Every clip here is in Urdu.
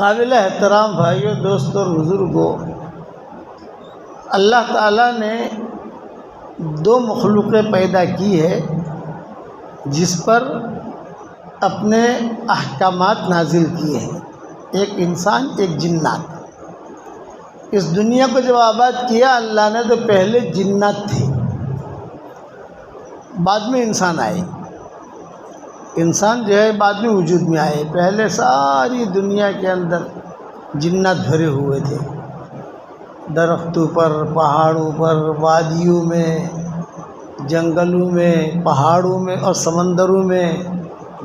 قابل احترام بھائیوں، دوستوں اور بزرگوں، اللہ تعالیٰ نے دو مخلوقیں پیدا کی ہے جس پر اپنے احکامات نازل کیے ہیں، ایک انسان، ایک جنات۔ اس دنیا کو جب آباد کیا اللہ نے تو پہلے جنات تھے، بعد میں انسان آئے۔ انسان جو ہے بعد میں وجود میں آئے، پہلے ساری دنیا کے اندر جنات بھرے ہوئے تھے، درختوں پر، پہاڑوں پر، وادیوں میں، جنگلوں میں، پہاڑوں میں اور سمندروں میں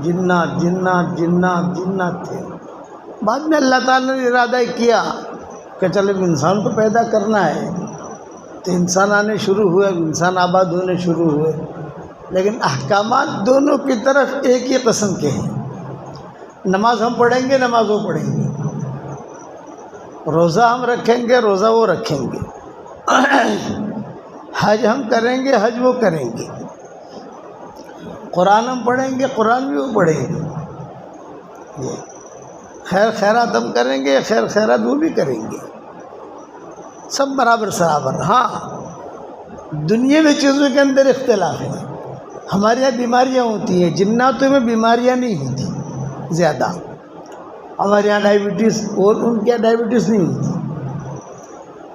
جنات جنات جنات جنات تھے۔ بعد میں اللہ تعالیٰ نے ارادہ کیا کہ چلو انسان کو پیدا کرنا ہے، تو انسان آنے شروع ہوئے، انسان آباد ہونے شروع ہوئے، لیکن احکامات دونوں کی طرف ایک ہی قسم کے ہیں۔ نماز ہم پڑھیں گے، نماز وہ پڑھیں گے، روزہ ہم رکھیں گے، روزہ وہ رکھیں گے، حج ہم کریں گے، حج وہ کریں گے، قرآن ہم پڑھیں گے، قرآن بھی وہ پڑھیں گے، خیر خیرات ہم کریں گے، خیر خیرات وہ بھی کریں گے، سب برابر سرابر۔ ہاں، دنیا میں چیزوں کے اندر اختلاف ہے۔ ہمارے یہاں بیماریاں ہوتی ہیں، جناتوں میں بیماریاں نہیں ہوتی زیادہ۔ ہمارے یہاں ڈائبٹیز اور ان کے یہاں ڈائبٹیز نہیں ہوتی۔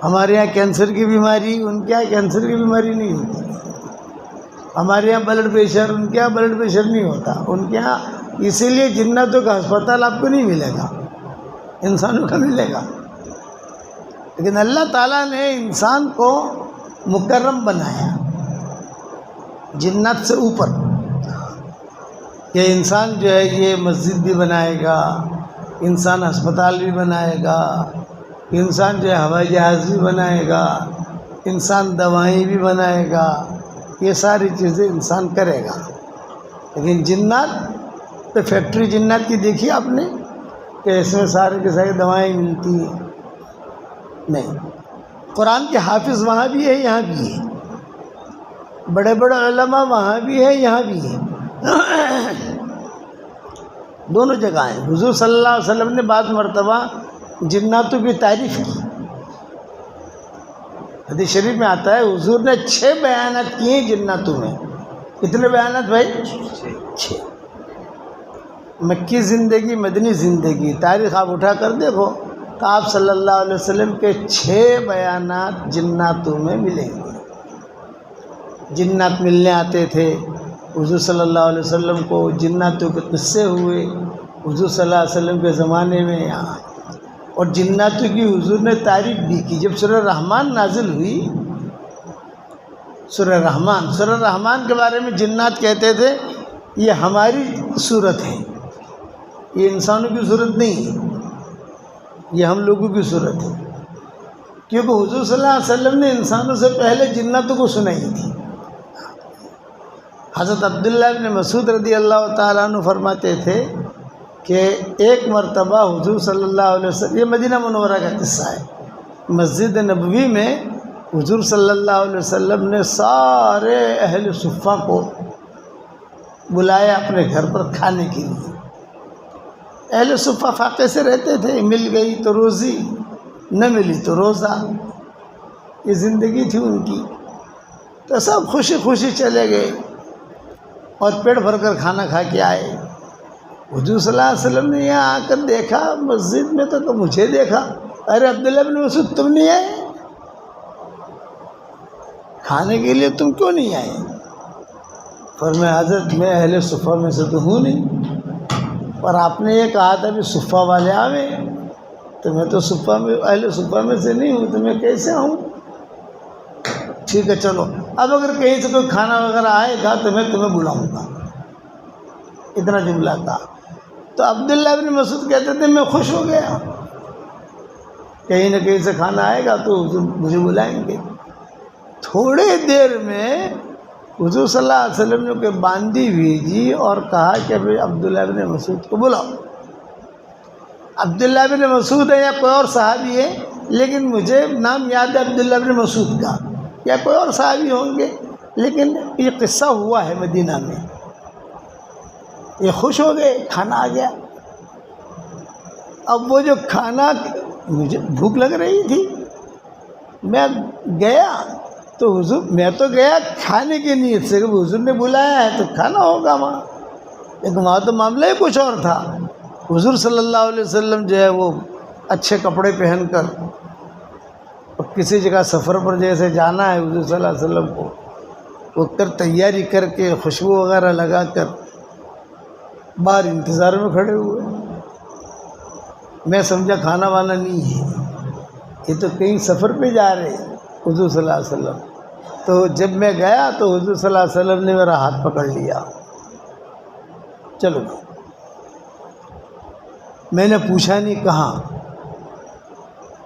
ہمارے یہاں کینسر کی بیماری، ان کے یہاں کینسر کی بیماری نہیں ہوتی۔ ہمارے یہاں بلڈ پریشر، ان کے یہاں بلڈ پریشر نہیں ہوتا، ان کے یہاں۔ اسی لیے جناتوں کا ہسپتال آپ کو نہیں ملے گا، انسانوں کا ملے گا۔ لیکن اللہ تعالیٰ نے انسان کو مکرم بنایا جنات سے اوپر، کہ انسان جو ہے یہ مسجد بھی بنائے گا، انسان ہسپتال بھی بنائے گا، انسان جو ہے ہوائی جہاز بھی بنائے گا، انسان دوائیں بھی بنائے گا، یہ ساری چیزیں انسان کرے گا۔ لیکن جنات تو فیکٹری جنات کی دیکھی آپ نے کہ اس میں سارے کے سارے دوائیں ملتی ہیں؟ نہیں۔ قرآن کے حافظ وہاں بھی ہے، یہاں بھی ہے، بڑے بڑے علماء وہاں بھی ہے، یہاں بھی ہے، دونوں جگہ ہیں۔ حضور صلی اللہ علیہ وسلم نے بعض مرتبہ جناتوں کی تعریف کی۔ حدیث شریف میں آتا ہے حضور نے 6 بیانات کیے ہیں جناتوں میں۔ کتنے بیانات بھائی؟ 6۔ مکی زندگی، مدنی زندگی، تاریخ آپ اٹھا کر دیکھو تو آپ صلی اللہ علیہ وسلم کے 6 بیانات جناتوں میں ملیں گے۔ جنات ملنے آتے تھے حضور صلی اللہ علیہ وسلم کو، جناتوں کے قصے ہوئے حضور صلی اللہ علیہ وسلم کے زمانے میں یہاں، اور جناتوں کی حضور نے تعریف بھی کی۔ جب سورہ رحمان نازل ہوئی، سورہ رحمان کے بارے میں جنات کہتے تھے یہ ہماری صورت ہے، یہ انسانوں کی صورت نہیں ہے، یہ ہم لوگوں کی صورت ہے، کیونکہ حضور صلی اللہ علیہ وسلم نے انسانوں سے پہلے جناتوں کو سنائی تھی۔ حضرت عبداللہ بن مسعود رضی اللہ تعالیٰ عنہ فرماتے تھے کہ ایک مرتبہ حضور صلی اللہ علیہ وسلم، یہ مدینہ منورہ کا قصہ ہے، مسجد نبوی میں حضور صلی اللہ علیہ وسلم نے سارے اہل صفہ کو بلایا اپنے گھر پر کھانے کے لیے۔ اہل صفہ فاقے سے رہتے تھے، مل گئی تو روزی، نہ ملی تو روزہ، یہ زندگی تھی ان کی۔ تو سب خوشی خوشی چلے گئے اور پیٹ بھر کر کھانا کھا کے آئے۔ حضور صلی اللہ علیہ وسلم نے یہاں آ کر دیکھا مسجد میں تو مجھے دیکھا، ارے عبداللہ بن مسعود تم نہیں آئے کھانے کے لیے، تم کیوں نہیں آئے؟ فرمایا حضرت میں اہل صفہ میں سے تو ہوں نہیں، پر آپ نے یہ کہا تھا کہ صفہ والے آوے، تو میں تو صفہ میں، اہل صفہ میں سے نہیں ہوں، تو میں کیسے آؤں؟ ٹھیک ہے چلو، اب اگر کہیں سے کوئی کھانا وغیرہ آئے گا تو میں تمہیں بلاؤں گا، اتنا جملہ تھا۔ تو عبداللہ بن مسعود کہتے تھے میں خوش ہو گیا، کہیں نہ کہیں سے کھانا آئے گا تو مجھے بلائیں گے۔ تھوڑے دیر میں حضور صلی اللہ علیہ وسلم نے کوئی باندی بھیجی اور کہا کہ ابھی عبداللہ بن مسعود کو بلاؤ۔ عبداللہ بن مسعود ہے یا کوئی اور صحابی ہے، لیکن مجھے نام یاد ہے عبداللہ بن مسعود کا، یا کوئی اور صحابی ہوں گے، لیکن یہ قصہ ہوا ہے مدینہ میں۔ یہ خوش ہو گئے، کھانا آ گیا، اب وہ جو کھانا، مجھے بھوک لگ رہی تھی، میں گیا تو حضور، میں تو گیا کھانے کی نیت سے کہ حضور نے بلایا ہے تو کھانا ہوگا وہاں، لیکن وہاں تو معاملہ ہی کچھ اور تھا۔ حضور صلی اللہ علیہ وسلم جو ہے وہ اچھے کپڑے پہن کر، اور کسی جگہ سفر پر جیسے جانا ہے حضور صلی اللہ علیہ وسلم کو، وہ کر تیاری کر کے خوشبو وغیرہ لگا کر باہر انتظار میں کھڑے ہوئے۔ میں سمجھا کھانا وانا نہیں ہے، یہ تو کہیں سفر پہ جا رہے حضور صلی اللہ علیہ وسلم۔ تو جب میں گیا تو حضور صلی اللہ علیہ وسلم نے میرا ہاتھ پکڑ لیا، چلو۔ میں نے پوچھا نہیں کہاں،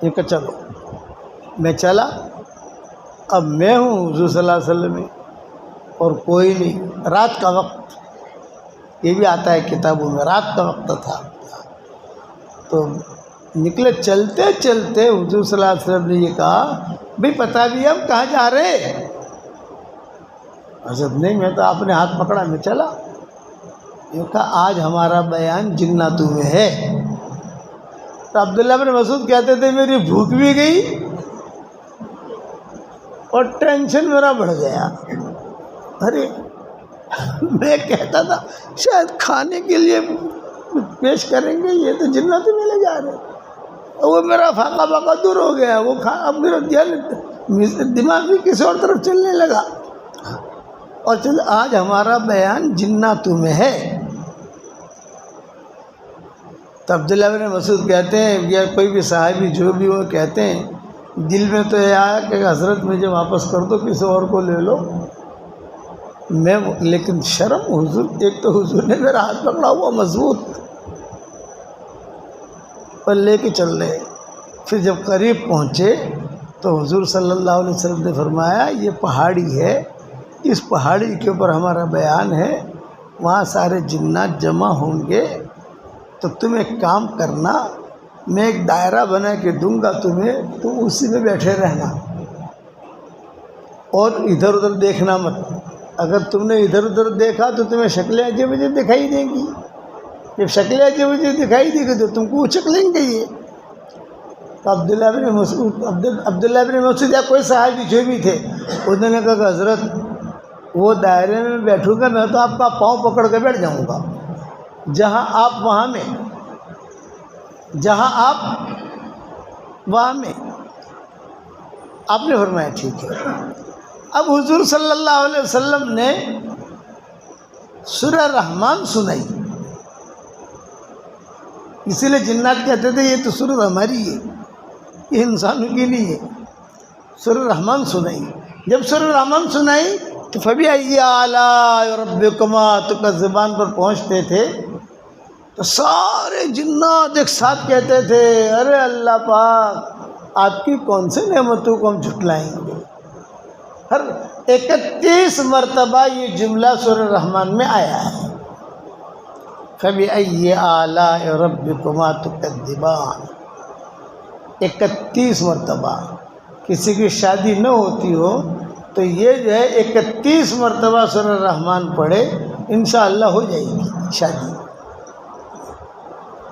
یہ کہ چلو۔ میں چلا، اب میں ہوں حضور صلی اللہ علیہ وسلم میں اور کوئی نہیں، رات کا وقت، یہ بھی آتا ہے کتابوں میں، رات کا وقت تھا۔ تو نکلے، چلتے چلتے حضور صلی اللہ علیہ وسلم نے یہ کہا، بھئی پتہ بھی ہم کہاں جا رہے ہیں؟ حضرت نہیں، میں تو آپ نے ہاتھ پکڑا، میں چلا۔ یہ کہا آج ہمارا بیان جناتوں میں ہے۔ تو عبداللہ بن مسعود کہتے تھے میری بھوک بھی گئی اور ٹینشن میرا بڑھ گیا۔ ارے میں کہتا تھا شاید کھانے کے لیے پیش کریں گے، یہ تو جناتوں میں لے جا رہے ہیں۔ وہ میرا فاقہ باقہ دور ہو گیا، وہ اب میرا دماغ بھی کسی اور طرف چلنے لگا۔ اور چل آج ہمارا بیان جناتوں میں ہے۔ تو عبداللہ بن مسعود کہتے ہیں، یا کوئی بھی صحابی جو بھی ہو، کہتے ہیں دل میں تو یہ آیا کہ حضرت مجھے واپس کر دو، کسی اور کو لے لو، میں لیکن شرم، حضور، ایک تو حضور نے میرا ہاتھ پکڑا ہوا مضبوط اور لے کے چل رہے۔ پھر جب قریب پہنچے تو حضور صلی اللہ علیہ وسلم نے فرمایا یہ پہاڑی ہے، اس پہاڑی کے اوپر ہمارا بیان ہے، وہاں سارے جنات جمع ہوں گے، تو تم ایک کام کرنا، میں ایک دائرہ بنا کے دوں گا تمہیں، تم اسی میں بیٹھے رہنا اور ادھر ادھر دیکھنا مت۔ اگر تم نے ادھر ادھر دیکھا تو تمہیں شکلیں عجیب عجیب دکھائی دیں گی، جب شکلیں عجیب عجیب دکھائی دیں گی تو تم کو اچک لیں گے یہ۔ تو عبداللہ بن مسعود یا کوئی صحابی جو بھی تھے، انہوں نے کہا کہ حضرت وہ دائرے میں بیٹھوں گا، میں تو آپ کا پاؤں پکڑ کے بیٹھ جاؤں گا، جہاں آپ وہاں میں، جہاں آپ وہاں میں۔ آپ نے فرمایا ٹھیک ہے۔ اب حضور صلی اللہ علیہ وسلم نے سورہ رحمان سنائی، اسی لیے جنات کہتے تھے یہ تو سورہ ہماری ہے، یہ انسانوں کی نہیں ہے۔ سورہ رحمان سنائی، جب سورہ رحمان سنائی تو فَبِأَيِّ آلَاءِ رَبِّكُمَا تُكَذِّبَانِ پر پہنچتے تھے تو سارے جنات ایک ساتھ کہتے تھے ارے اللہ پاک آپ کی کون سے نعمتوں کو ہم جھٹلائیں گے۔ ہر 31 مرتبہ یہ جملہ سورہ رحمان میں آیا ہے، فَبِأَيِّ آلَاءِ رَبِّكُمَا تُكَذِّبَانِ، 31 مرتبہ۔ کسی کی شادی نہ ہوتی ہو تو یہ جو ہے 31 مرتبہ سورہ رحمان پڑھے، انشاءاللہ ہو جائے گی شادی۔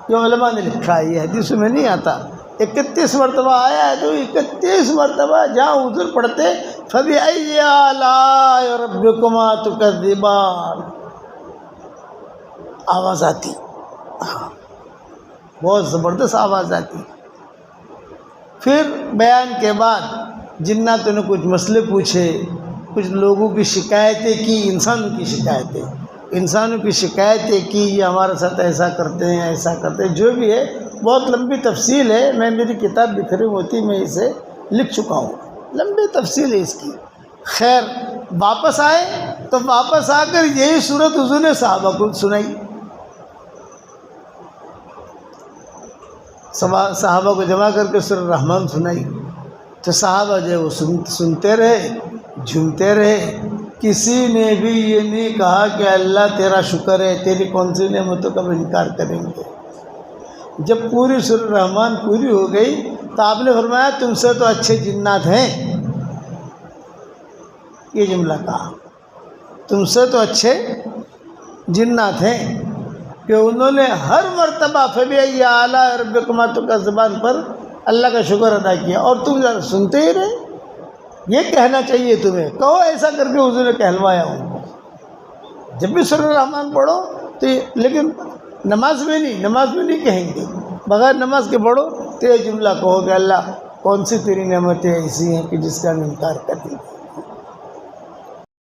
جو علماء نے لکھا ہے، یہ حدیث میں نہیں آتا، 31 مرتبہ آیا ہے تو 31 مرتبہ جہاں حضور پڑھتے فَبِأَيِّ آلَاءِ رَبِّكُمَا تُكَذِّبَانِ، آواز آتی، بہت زبردست آواز آتی۔ پھر بیان کے بعد جناتوں نے کچھ مسئلے پوچھے، کچھ لوگوں کی شکایتیں کی، انسانوں کی شکایتیں کی، یہ ہمارے ساتھ ایسا کرتے ہیں ایسا کرتے ہیں، جو بھی ہے بہت لمبی تفصیل ہے، میری کتاب بکھری ہوتی میں اسے لکھ چکا ہوں، لمبی تفصیل ہے اس کی۔ خیر واپس آئے تو واپس آ کر یہی صورت حضور نے صحابہ کو سنائی، صحابہ کو جمع کر کے سورہ رحمان سنائی، تو صحابہ جو ہے وہ سنتے رہے، جھومتے رہے، کسی نے بھی یہ نہیں کہا کہ اللہ تیرا شکر ہے، تیری کون سی نعمتوں کا انکار کریں گے۔ جب پوری سورہ رحمان پوری ہو گئی تو آپ نے فرمایا تم سے تو اچھے جنات ہیں، یہ جملہ کہا، تم سے تو اچھے جنات ہیں۔ کہ انہوں نے ہر مرتبہ فبأي آلاء ربكما تكذبان پر اللہ کا شکر ادا کیا، اور تم ذرا سنتے ہی رہے۔ یہ کہنا چاہیے تمہیں، کہو ایسا کر کے حضور نے کہلوایا ان کو۔ جب بھی سورۃ الرحمن پڑھو تو لیکن نماز میں نہیں کہیں گے، بغیر نماز کے پڑھو تو یہ جملہ کہو کہ اللہ کون سی تیری نعمتیں ایسی ہیں کہ جس کا ہم انکار کر دیں۔